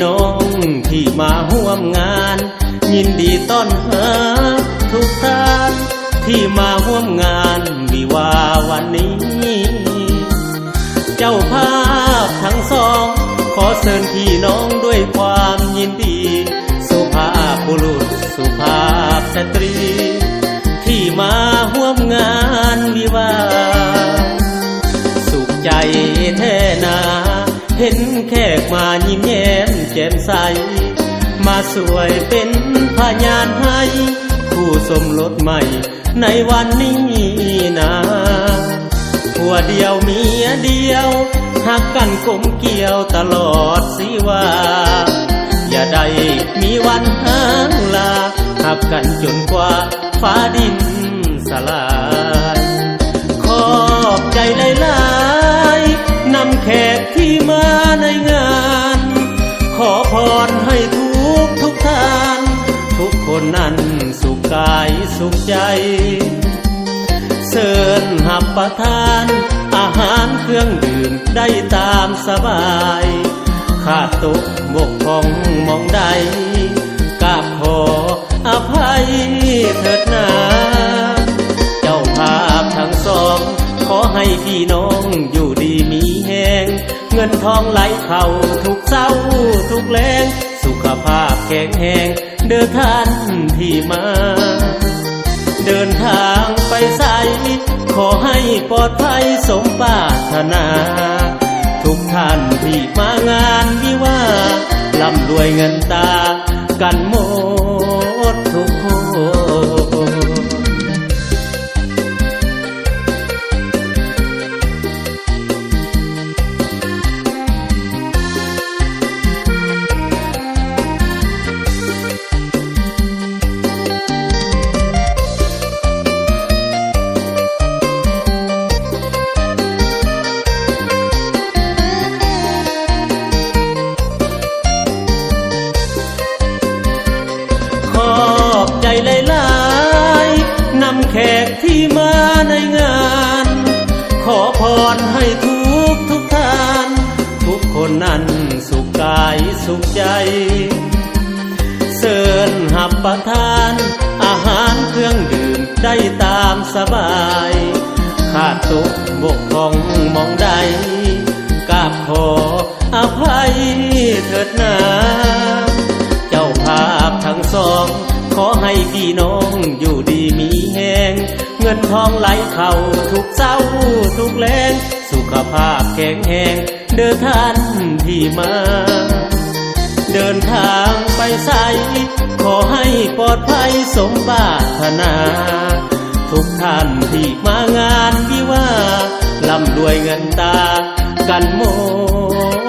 น้องที่มาร่วมงานยินดีต้อนรับทุกท่านที่มาร่วมงานวิวาวันนี้เจ้าภาพทั้งสองขอเชิญพี่น้องด้วยความยินดีสุภาพบุรุษสุภาพสตรีที่มาร่วมงานวิวาสุขใจแท้นาเห็นแขกมายิ้มแย้มแจ่มใสมาสวยเป็นพยานให้คู่สมรสใหม่ในวันนี้นะผัวเดียวเมียเดียวหักกันกลมเกี่ยวตลอดสิว่าอย่าได้มีวันห่างลาหักกันจนกว่าฟ้าดินสลายขอบใจหลายๆนำแขกที่มาในงานขอพรให้ทุกท่านทุกคนนั้นสุขกายสุขใจเชิญหับประทานอาหารเครื่องดื่มได้ตามสบายขาดตกบกพร่องมองใดกราบขออภัยเถิดนาเจ้าภาพทั้งสองขอให้พี่น้องอยู่ดีมีแหงเงินทองไหลเข้าทุกเช้าทุกแลงสุขภาพแข็งแรงเดินท่านที่มาเดินทางไปไสขอให้ปลอดภัยสมปรารถนาทุกท่านที่มางานวิวาร่ำรวยเงินตากันหมดทุกคนหลายๆนำแขกที่มาในงานขอพรให้ทุกท่านทุกคนนั้นสุขกายสุขใจเชิญหับประทานอาหารเครื่องดื่มได้ตามสบายขาดตกบกพร่องมองใดกราบขออภัยเถิดนาเจ้าภาพทั้งสองขอให้พี่น้องอยู่ดีมีแหงเงินทองไหลเข้าทุกเช้าทุกแลงสุขภาพแข็งแรงเดินท่านที่มาเดินทางไปไสขอให้ปลอดภัยสมปรารถนาทุกท่านที่มางานวิวาร่ำรวยเงินตากันหมด